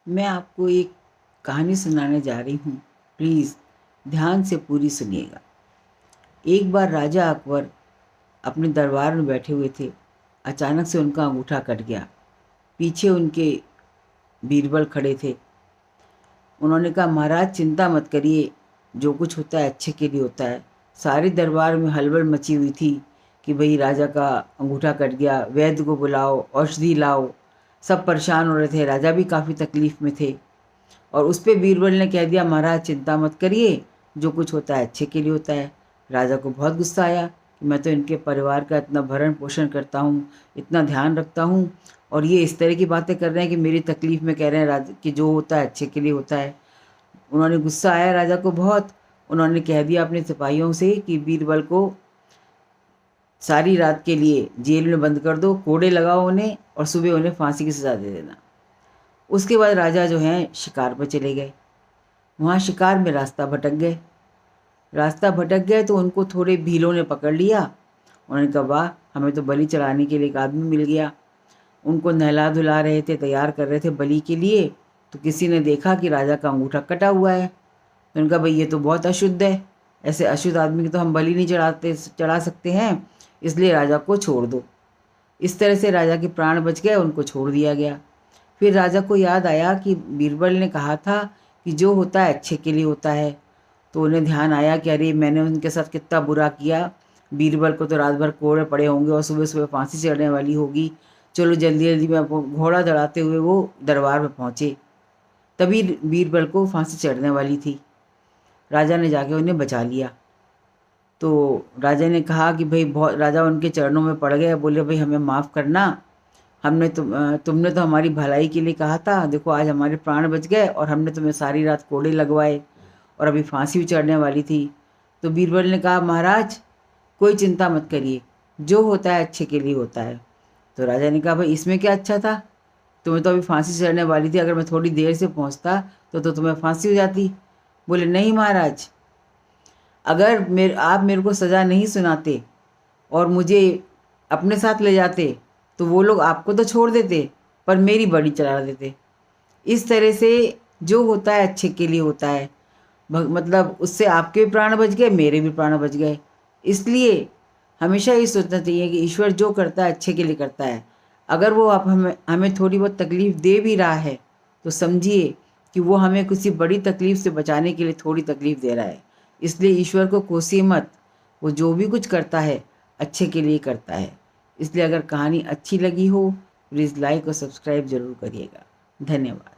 मैं आपको एक कहानी सुनाने जा रही हूँ। प्लीज़ ध्यान से पूरी सुनिएगा। एक बार राजा अकबर अपने दरबार में बैठे हुए थे। अचानक से उनका अंगूठा कट गया। पीछे उनके बीरबल खड़े थे। उन्होंने कहा, महाराज चिंता मत करिए, जो कुछ होता है अच्छे के लिए होता है। सारे दरबार में हलचल मची हुई थी कि भाई राजा का अंगूठा कट गया, वैद्य को बुलाओ, औषधि लाओ। सब परेशान हो रहे थे, राजा भी काफ़ी तकलीफ़ में थे। और उस पे बीरबल ने कह दिया, महाराज चिंता मत करिए, जो कुछ होता है अच्छे के लिए होता है। राजा को बहुत गुस्सा आया कि मैं तो इनके परिवार का इतना भरण पोषण करता हूँ, इतना ध्यान रखता हूँ, और ये इस तरह की बातें कर रहे हैं कि मेरी तकलीफ़ में कह रहे हैं राजा कि जो होता है अच्छे के लिए होता है। उन्होंने गुस्सा आया राजा को बहुत। उन्होंने कह दिया अपने सिपाहियों से कि बीरबल को सारी रात के लिए जेल में बंद कर दो, कोड़े लगाओ उन्हें, और सुबह उन्हें फांसी की सज़ा दे देना। उसके बाद राजा जो हैं शिकार पर चले गए। वहाँ शिकार में रास्ता भटक गए तो उनको थोड़े भीलों ने पकड़ लिया। उन्होंने कहा, वाह, हमें तो बलि चढ़ाने के लिए एक आदमी मिल गया। उनको नहला धुला रहे थे, तैयार कर रहे थे बलि के लिए, तो किसी ने देखा कि राजा का अंगूठा कटा हुआ है। तो उनका, भाई ये तो बहुत अशुद्ध है, ऐसे अशुद्ध आदमी की तो हम बलि नहीं चढ़ा सकते हैं, इसलिए राजा को छोड़ दो। इस तरह से राजा के प्राण बच गए, उनको छोड़ दिया गया। फिर राजा को याद आया कि बीरबल ने कहा था कि जो होता है अच्छे के लिए होता है। तो उन्हें ध्यान आया कि अरे मैंने उनके साथ कितना बुरा किया। बीरबल को तो रात भर कोड़े पड़े होंगे और सुबह सुबह फांसी चढ़ने वाली होगी। चलो जल्दी जल्दी में घोड़ा दौड़ाते हुए वो दरबार में पहुँचे। तभी बीरबल को फांसी चढ़ने वाली थी। राजा ने जाके उन्हें बचा लिया। तो राजा ने कहा कि भाई बहुत, राजा उनके चरणों में पड़ गए, बोले, भाई हमें माफ़ करना, तुमने तो हमारी भलाई के लिए कहा था, देखो आज हमारे प्राण बच गए और हमने तुम्हें सारी रात कोड़े लगवाए और अभी फांसी भी चढ़ने वाली थी। तो बीरबल ने कहा, महाराज कोई चिंता मत करिए, जो होता है अच्छे के लिए होता है। तो राजा ने कहा, भाई इसमें क्या अच्छा था, तुम्हें तो अभी फांसी चढ़ने वाली थी, अगर मैं थोड़ी देर से पहुंचता तो तुम्हें फांसी हो जाती। बोले, नहीं महाराज, अगर आप मेरे को सज़ा नहीं सुनाते और मुझे अपने साथ ले जाते तो वो लोग आपको तो छोड़ देते पर मेरी बलि चढ़ा देते। इस तरह से जो होता है अच्छे के लिए होता है, मतलब उससे आपके भी प्राण बच गए, मेरे भी प्राण बच गए। इसलिए हमेशा ये सोचना चाहिए कि ईश्वर जो करता है अच्छे के लिए करता है। अगर वो आप हमें थोड़ी बहुत तकलीफ़ दे भी रहा है तो समझिए कि वो हमें किसी बड़ी तकलीफ़ से बचाने के लिए थोड़ी तकलीफ़ दे रहा है। इसलिए ईश्वर को कोसिए मत, वो जो भी कुछ करता है अच्छे के लिए करता है। इसलिए अगर कहानी अच्छी लगी हो, प्लीज़ लाइक और सब्सक्राइब ज़रूर करिएगा। धन्यवाद।